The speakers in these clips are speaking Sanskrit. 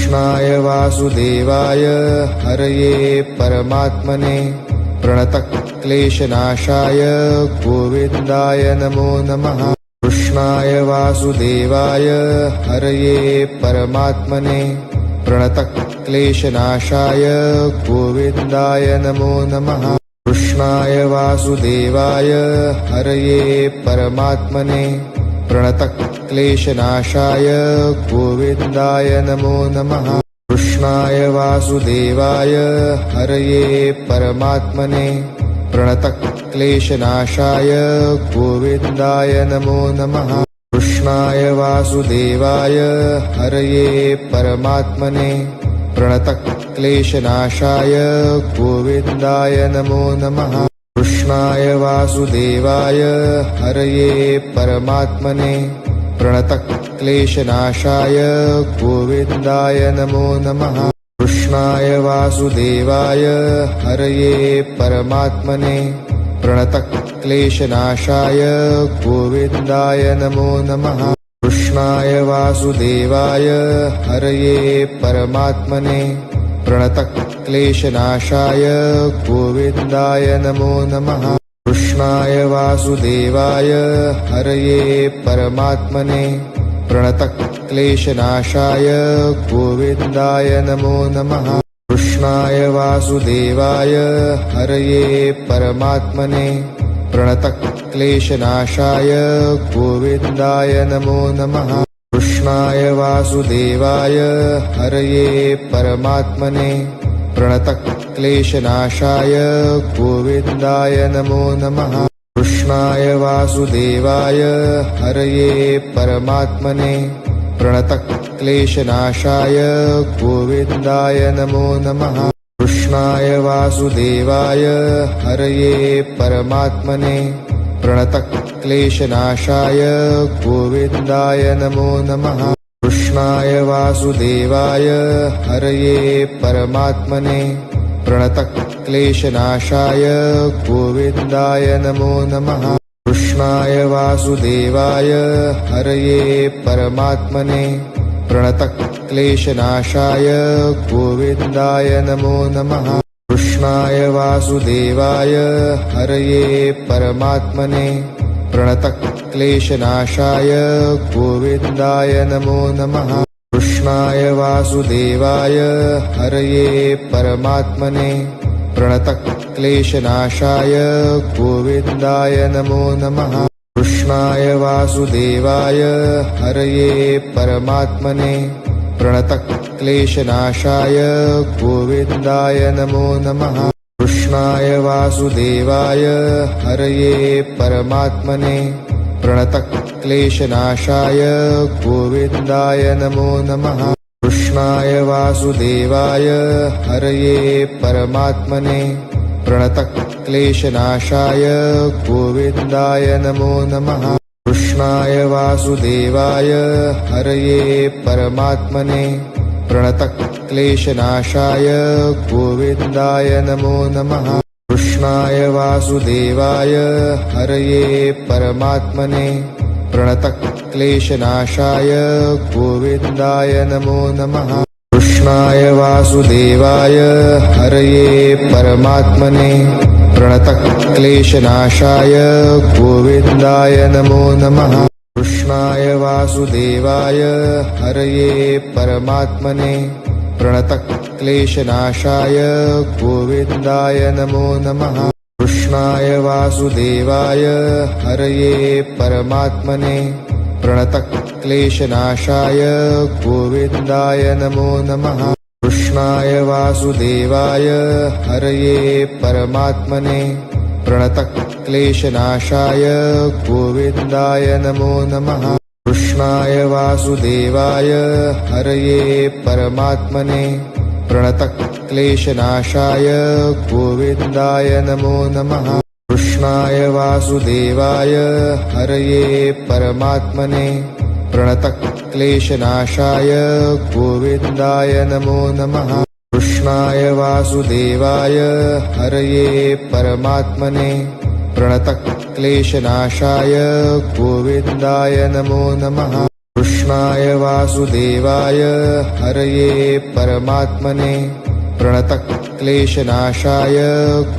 कृष्णाय वासुदेवाय हरये परमात्मने प्रणतक्लेशनाशाय गोविन्दाय नमो नमः। कृष्णाय वासुदेवाय हरये परमात्मने प्रणतक्लेशनाशाय गोविन्दाय नमो नमः। कृष्णाय वासुदेवाय हरये परमात्मने प्रणतक्लेशनाशाय गोविन्दाय नमो नमः। कृष्णाय वासुदेवाय हरये परमात्मने प्रणतक्लेशनाशाय गोविन्दाय नमो नमः। कृष्णाय वासुदेवाय हरये परमात्मने प्रणतक्लेशनाशाय गोविन्दाय नमो नमः। कृष्णाय वासुदेवाय हरये परमात्मने प्रणतक्लेशनाशाय गोविन्दाय नमो नमः। कृष्णाय वासुदेवाय हरये परमात्मने प्रणतक्लेशनाशाय गोविन्दाय नमो नमः। कृष्णाय वासुदेवाय हरये परमात्मने प्रणतक्लेशनाशाय गोविन्दाय नमो नमः। कृष्णाय वासुदेवाय हरये परमात्मने प्रणतक्लेशनाशाय गोविन्दाय नमो नमः। कृष्णाय वासुदेवाय हरये परमात्मने प्रणतक्लेशनाशाय गोविन्दाय नमो नमः। कृष्णाय वासुदेवाय हरये परमात्मने प्रणतक्लेशनाशाय गोविन्दाय नमो नमः। कृष्णाय वासुदेवाय हरये परमात्मने प्रणतक्लेशनाशाय गोविन्दाय नमो नमः। कृष्णाय वासुदेवाय हरये परमात्मने प्रणतक्लेशनाशाय गोविन्दाय नमो नमः। कृष्णाय वासुदेवाय हरये परमात्मने प्रणतक्लेशनाशाय गोविन्दाय नमो नमः। कृष्णाय वासुदेवाय हरये परमात्मने प्रणतक्लेशनाशाय गोविन्दाय नमो नमः। कृष्णाय वासुदेवाय हरये परमात्मने प्रणतक्लेशनाशाय गोविन्दाय नमो नमः। कृष्णाय वासुदेवाय हरये परमात्मने प्रणतक्लेशनाशाय गोविन्दाय नमो नमः। कृष्णाय वासुदेवाय हरये परमात्मने प्रणतक्लेशनाशाय गोविन्दाय नमो नमः। कृष्णाय वासुदेवाय हरये परमात्मने प्रणतक्लेशनाशाय गोविन्दाय नमो नमः। कृष्णाय वासुदेवाय हरये परमात्मने प्रणतक्लेशनाशाय गोविन्दाय नमो नमः। कृष्णाय वासुदेवाय हरये परमात्मने प्रणतक्लेशनाशाय गोविन्दाय नमो नमः। कृष्णाय वासुदेवाय हरये परमात्मने प्रणतक्लेशनाशाय गोविन्दाय नमो नमः। कृष्णाय वासुदेवाय हरये परमात्मने प्रणतक्लेशनाशाय गोविन्दाय नमो नमः। कृष्णाय वासुदेवाय हरये परमात्मने प्रणतक्लेशनाशाय गोविन्दाय नमो नमः। कृष्णाय वासुदेवाय हरये परमात्मने प्रणतक्लेशनाशाय गोविन्दाय नमो नमः। कृष्णाय वासुदेवाय हरये परमात्मने प्रणतक्लेशनाशाय गोविन्दाय नमो नमः। कृष्णाय वासुदेवाय हरये परमात्मने प्रणतक्लेशनाशाय गोविन्दाय नमो नमः। कृष्णाय वासुदेवाय हरये परमात्मने प्रणतक्लेशनाशाय गोविन्दाय नमो नमः। कृष्णाय वासुदेवाय हरये परमात्मने प्रणतक्लेशनाशाय गोविन्दाय नमो नमः। कृष्णाय वासुदेवाय हरये परमात्मने प्रणतक्लेशनाशाय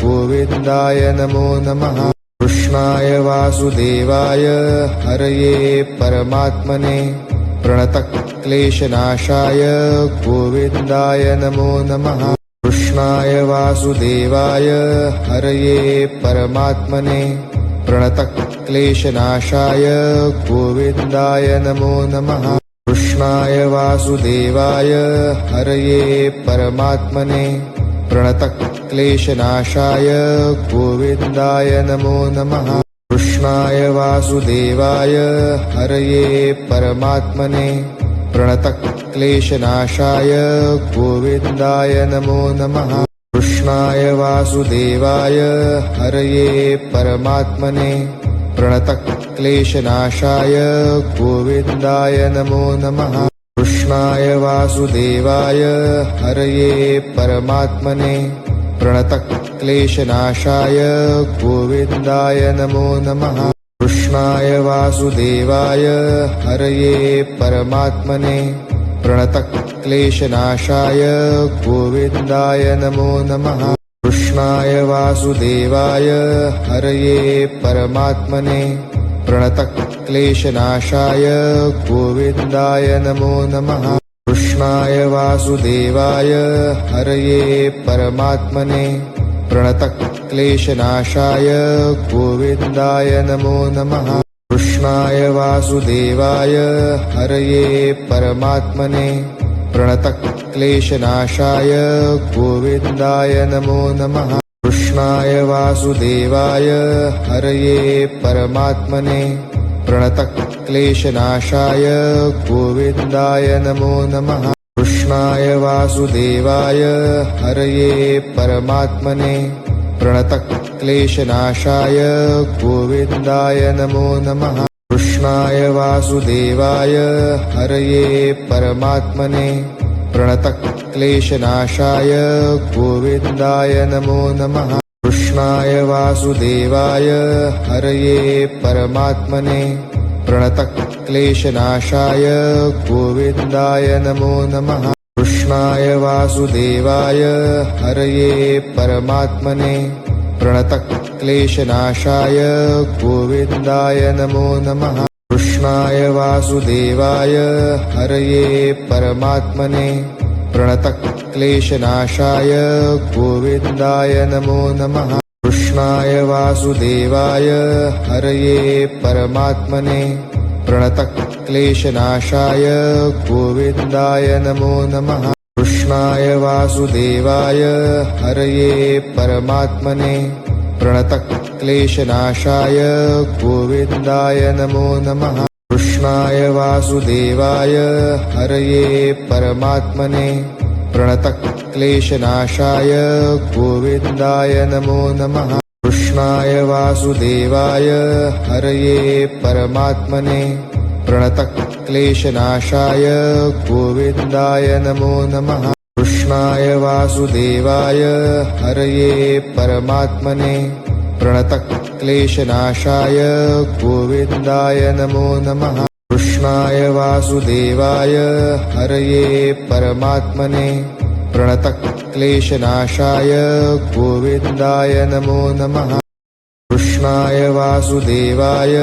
गोविन्दाय नमो नमः। कृष्णाय वासुदेवाय हरये परमात्मने प्रणतक्लेशनाशाय गोविन्दाय नमो नमः। कृष्णाय वासुदेवाय हरये परमात्मने प्रणतक्लेशनाशाय गोविन्दाय नमो नमः। कृष्णाय वासुदेवाय हरये परमात्मने प्रणतक्लेशनाशाय गोविन्दाय नमो नमः। कृष्णाय वासुदेवाय हरये परमात्मने प्रणतक्लेशनाशाय गोविन्दाय नमो नमः। कृष्णाय वासुदेवाय हरये परमात्मने प्रणतक्लेशनाशाय गोविन्दाय नमो नमः। कृष्णाय वासुदेवाय हरये परमात्मने प्रणतक्लेशनाशाय गोविन्दाय नमो नमः। कृष्णाय वासुदेवाय हरये परमात्मने प्रणतक्लेशनाशाय गोविन्दाय नमो नमः। कृष्णाय वासुदेवाय हरये परमात्मने प्रणतक्लेशनाशाय गोविन्दाय नमो नमः। कृष्णाय वासुदेवाय हरये परमात्मने प्रणतक्लेशनाशाय गोविन्दाय नमो नमः। कृष्णाय वासुदेवाय हरये परमात्मने प्रणतक्लेशनाशाय गोविन्दाय नमो नमः। कृष्णाय वासुदेवाय हरये परमात्मने प्रणतक्लेशनाशाय गोविन्दाय नमो नमः। कृष्णाय वासुदेवाय हरये परमात्मने प्रणतक्लेशनाशाय गोविन्दाय नमो नमः। कृष्णाय वासुदेवाय हरये परमात्मने प्रणतक्लेशनाशाय गोविन्दाय नमो नमः। कृष्णाय वासुदेवाय हरये परमात्मने प्रणतक्लेशनाशाय गोविन्दाय नमो नमः। कृष्णाय वासुदेवाय हरये परमात्मने प्रणतक्लेशनाशाय गोविन्दाय नमो नमः। कृष्णाय वासुदेवाय हरये परमात्मने प्रणतक्लेशनाशाय गोविन्दाय नमो नमः। कृष्णाय वासुदेवाय हरये परमात्मने प्रणतक्लेशनाशाय गोविन्दाय नमो नमः। कृष्णाय वासुदेवाय हरये परमात्मने प्रणतक्लेशनाशाय गोविन्दाय नमो नमः। कृष्णाय वासुदेवाय हरये परमात्मने प्रणतक्लेशनाशाय गोविन्दाय नमो नमः। कृष्णाय वासुदेवाय हरये परमात्मने प्रणतक्लेशनाशाय गोविन्दाय नमो नमः। कृष्णाय वासुदेवाय हरये परमात्मने प्रणतक्लेशनाशाय गोविन्दाय नमो नमः। कृष्णाय वासुदेवाय हरये परमात्मने प्रणतक्लेशनाशाय गोविन्दाय नमो नमः। कृष्णाय वासुदेवाय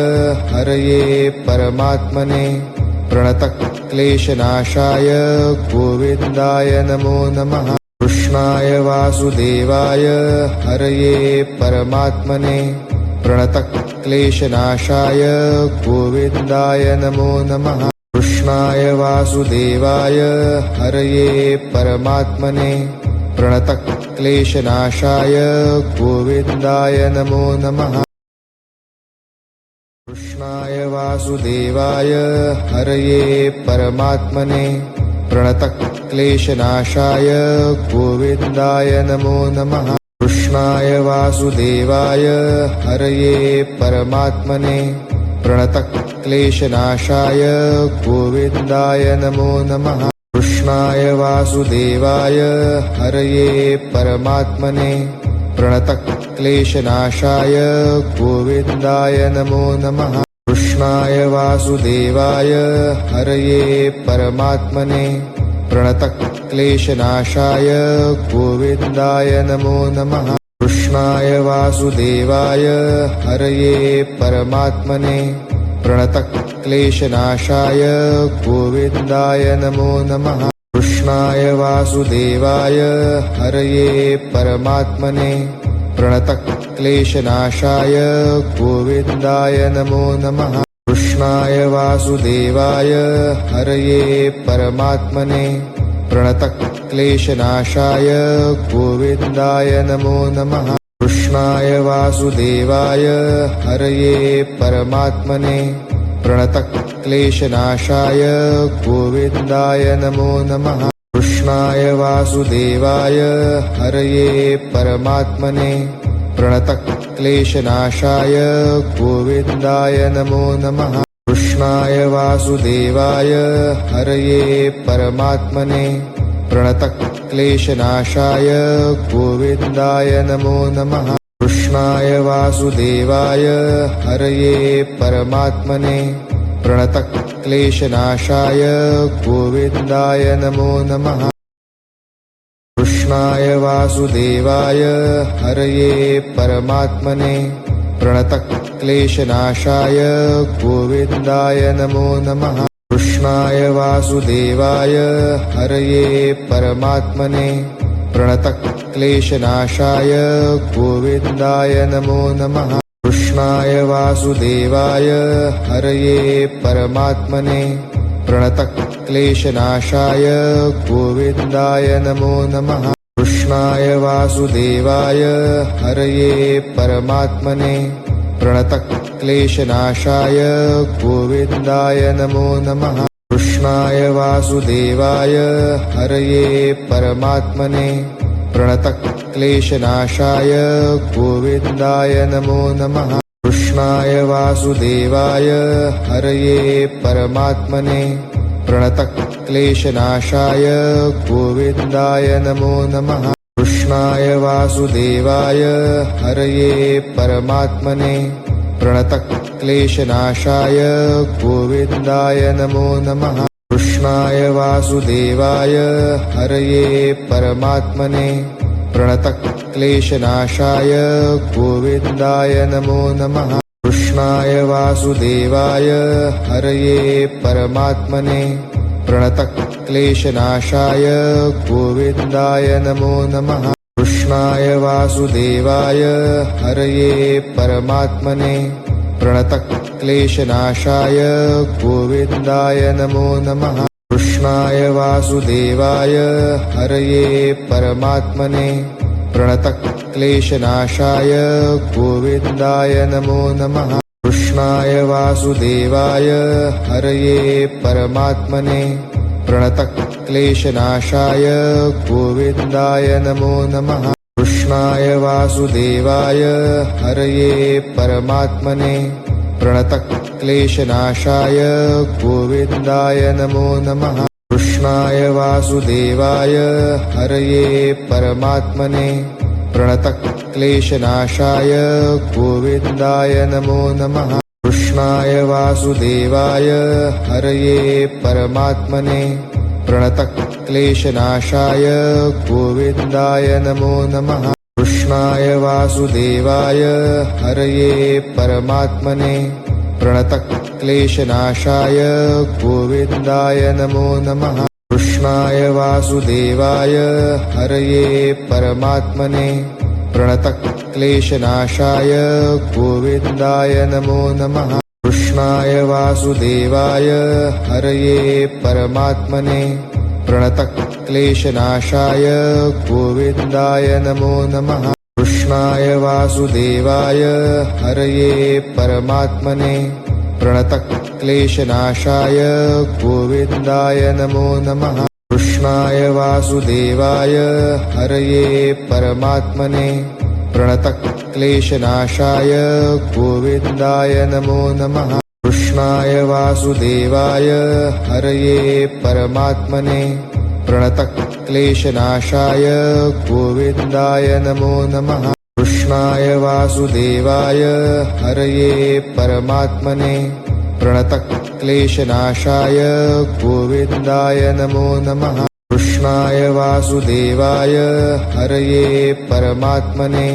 हरये परमात्मने प्रणतक्लेशनाशाय गोविन्दाय नमो नमः। कृष्णाय वासुदेवाय हरये परमात्मने प्रणतक्लेशनाशाय गोविन्दाय नमो नमः। कृष्णाय वासुदेवाय हरये परमात्मने प्रणतक्लेशनाशाय गोविन्दाय नमो नमः। कृष्णाय वासुदेवाय हरये परमात्मने प्रणतक्लेशनाशाय गोविन्दाय नमो नमः। कृष्णाय वासुदेवाय हरये परमात्मने प्रणतक्लेशनाशाय गोविन्दाय नमो नमः। कृष्णाय वासुदेवाय हरये परमात्मने प्रणतक्लेशनाशाय गोविन्दाय नमो नमः। कृष्णाय वासुदेवाय हरये परमात्मने प्रणतक्लेशनाशाय गोविन्दाय नमो नमः। कृष्णाय वासुदेवाय हरये परमात्मने प्रणतक्लेशनाशाय गोविन्दाय नमो नमः। कृष्णाय वासुदेवाय हरये परमात्मने प्रणतक्लेशनाशाय गोविन्दाय नमो नमः। कृष्णाय वासुदेवाय हरये परमात्मने प्रणतक्लेशनाशाय गोविन्दाय नमो नमः। कृष्णाय वासुदेवाय हरये परमात्मने प्रणतक्लेशनाशाय गोविन्दाय नमो नमः। कृष्णाय वासुदेवाय हरये परमात्मने प्रणतक्लेशनाशाय गोविन्दाय नमो नमः। कृष्णाय वासुदेवाय हरये परमात्मने प्रणतक्लेशनाशाय गोविन्दाय नमो नमः। कृष्णाय वासुदेवाय हरये परमात्मने प्रणतक्लेशनाशाय गोविन्दाय नमो नमः। कृष्णाय वासुदेवाय हरये परमात्मने प्रणतक्लेशनाशाय गोविन्दाय नमो नमः। कृष्णाय वासुदेवाय हरये परमात्मने प्रणतक्लेशनाशाय गोविन्दाय नमो नमः। कृष्णाय वासुदेवाय हरये परमात्मने प्रणतक्लेशनाशाय गोविन्दाय नमो नमः। कृष्णाय वासुदेवाय हरये परमात्मने प्रणतक्लेशनाशाय गोविन्दाय नमो नमः। कृष्णाय वासुदेवाय हरये परमात्मने प्रणतक्लेशनाशाय गोविन्दाय नमो नमः। कृष्णाय वासुदेवाय हरये परमात्मने प्रणतक्लेशनाशाय गोविन्दाय नमो नमः। कृष्णाय वासुदेवाय हरये परमात्मने प्रणतक्लेशनाशाय गोविन्दाय नमो नमः। कृष्णाय वासुदेवाय हरये परमात्मने प्रणतक्लेशनाशाय गोविन्दाय नमो नमः। कृष्णाय वासुदेवाय हरये परमात्मने प्रणतक्लेशनाशाय गोविन्दाय नमो नमः। कृष्णाय वासुदेवाय हरये परमात्मने प्रणतक्लेशनाशाय गोविन्दाय नमो नमः। कृष्णाय वासुदेवाय हरये परमात्मने प्रणतक्लेशनाशाय गोविन्दाय नमो नमः। कृष्णाय वासुदेवाय हरये परमात्मने प्रणतक्लेशनाशाय गोविन्दाय नमो नमः। कृष्णाय वासुदेवाय हरये परमात्मने प्रणतक्लेशनाशाय गोविन्दाय नमो नमः। कृष्णाय वासुदेवाय हरये परमात्मने प्रणतक्लेशनाशाय गोविन्दाय नमो नमः। कृष्णाय वासुदेवाय हरये परमात्मने प्रणतक्लेशनाशाय गोविन्दाय नमो नमः। कृष्णाय वासुदेवाय हरये परमात्मने प्रणतक्लेशनाशाय गोविन्दाय नमो नमः। कृष्णाय वासुदेवाय हरये परमात्मने प्रणतक्लेशनाशाय गोविन्दाय नमो नमः। कृष्णाय वासुदेवाय हरये परमात्मने प्रणतक्लेशनाशाय गोविन्दाय नमो नमः। कृष्णाय वासुदेवाय हरये परमात्मने प्रणतक्लेशनाशाय गोविन्दाय नमो नमः। कृष्णाय वासुदेवाय हरये परमात्मने प्रणतक्लेशनाशाय गोविन्दाय नमो नमः। कृष्णाय वासुदेवाय हरये परमात्मने प्रणतक्लेशनाशाय गोविन्दाय नमो नमः। कृष्णाय वासुदेवाय हरये परमात्मने प्रणतक्लेशनाशाय गोविन्दाय नमो नमः। कृष्णाय वासुदेवाय हरये परमात्मने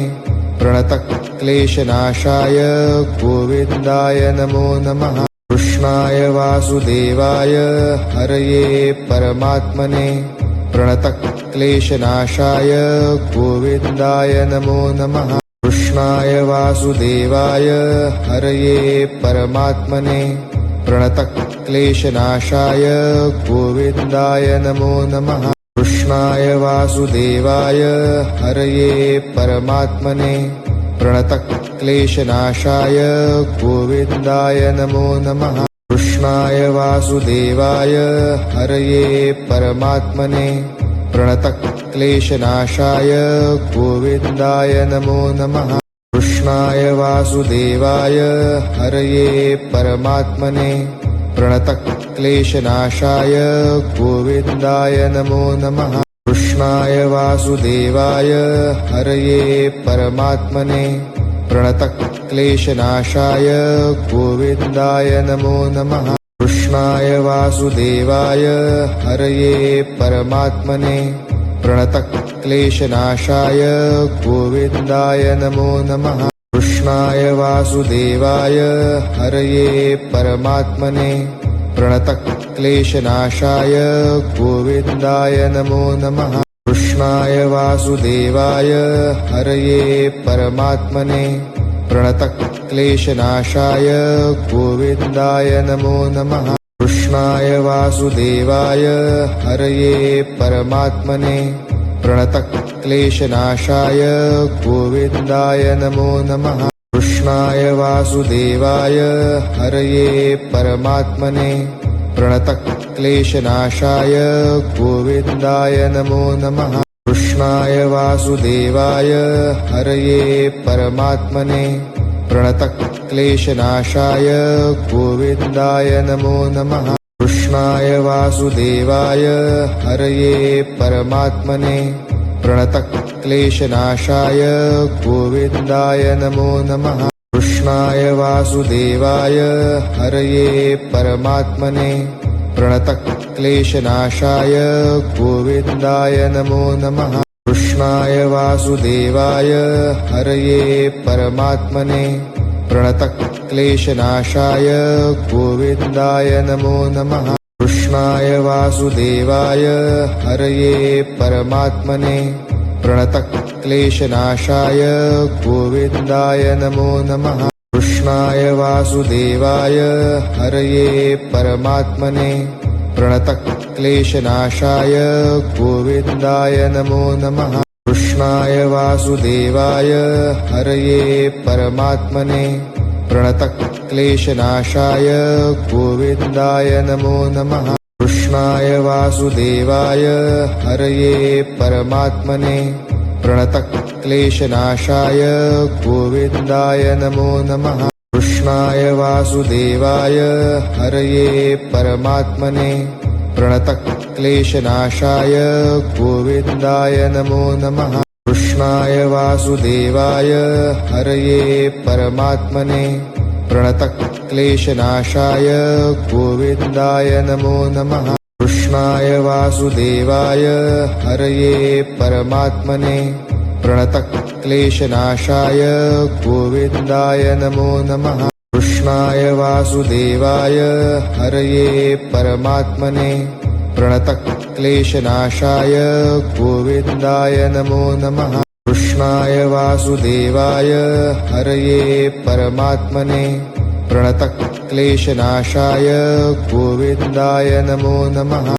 प्रणतक्लेशनाशाय गोविन्दाय नमो नमः। कृष्णाय वासुदेवाय हरये परमात्मने प्रणतक्लेशनाशाय गोविन्दाय नमो नमः। कृष्णाय वासुदेवाय हरये परमात्मने प्रणतक्लेशनाशाय गोविन्दाय नमो नमः। कृष्णाय वासुदेवाय हरये परमात्मने प्रणतक्लेशनाशाय गोविन्दाय नमो नमः। कृष्णाय वासुदेवाय हरये परमात्मने प्रणतक्लेशनाशाय गोविन्दाय नमो नमः। कृष्णाय वासुदेवाय हरये परमात्मने प्रणतक्लेशनाशाय गोविन्दाय नमो नमः। कृष्णाय वासुदेवाय हरये परमात्मने प्रणतक्लेशनाशाय गोविन्दाय नमो नमः। कृष्णाय वासुदेवाय हरये परमात्मने प्रणतक्लेशनाशाय गोविन्दाय नमो नमः। कृष्णाय वासुदेवाय हरये परमात्मने प्रणतक्लेशनाशाय गोविन्दाय नमो नमः। कृष्णाय वासुदेवाय हरये परमात्मने प्रणतक्लेशनाशाय गोविन्दाय नमो नमः। कृष्णाय वासुदेवाय हरये परमात्मने प्रणतक्लेशनाशाय गोविन्दाय नमो नमः। कृष्णाय वासुदेवाय हरये परमात्मने प्रणतक्लेशनाशाय गोविन्दाय नमो नमः। कृष्णाय वासुदेवाय हरये परमात्मने प्रणतक्लेशनाशाय गोविन्दाय नमो नमः। कृष्णाय वासुदेवाय हरये परमात्मने प्रणतक्लेशनाशाय गोविन्दाय नमो नमः। कृष्णाय वासुदेवाय हरये परमात्मने प्रणतक्लेशनाशाय गोविन्दाय नमो नमः। कृष्णाय वासुदेवाय हरये परमात्मने प्रणतक्लेशनाशाय गोविन्दाय नमो नमः। कृष्णाय वासुदेवाय हरये परमात्मने प्रणतक्लेशनाशाय गोविन्दाय नमो नमः। कृष्णाय वासुदेवाय हरये परमात्मने प्रणतक्लेशनाशाय गोविन्दाय नमो नमः। कृष्णाय वासुदेवाय हरये परमात्मने प्रणतक्लेशनाशाय गोविन्दाय नमो नमः। कृष्णाय वासुदेवाय हरये परमात्मने प्रणतक्लेशनाशाय गोविन्दाय नमो नमः। कृष्णाय वासुदेवाय हरये परमात्मने प्रणतक्लेशनाशाय गोविन्दाय नमो नमः। कृष्णाय वासुदेवाय हरये परमात्मने प्रणतक्लेशनाशाय गोविन्दाय नमो नमः। कृष्णाय वासुदेवाय हरये परमात्मने प्रणतक्लेशनाशाय गोविन्दाय नमो नमः। कृष्णाय वासुदेवाय हरये परमात्मने प्रणतक्लेशनाशाय गोविन्दाय नमो नमः। कृष्णाय वासुदेवाय हरये परमात्मने प्रणतक्लेशनाशाय गोविन्दाय नमो नमः।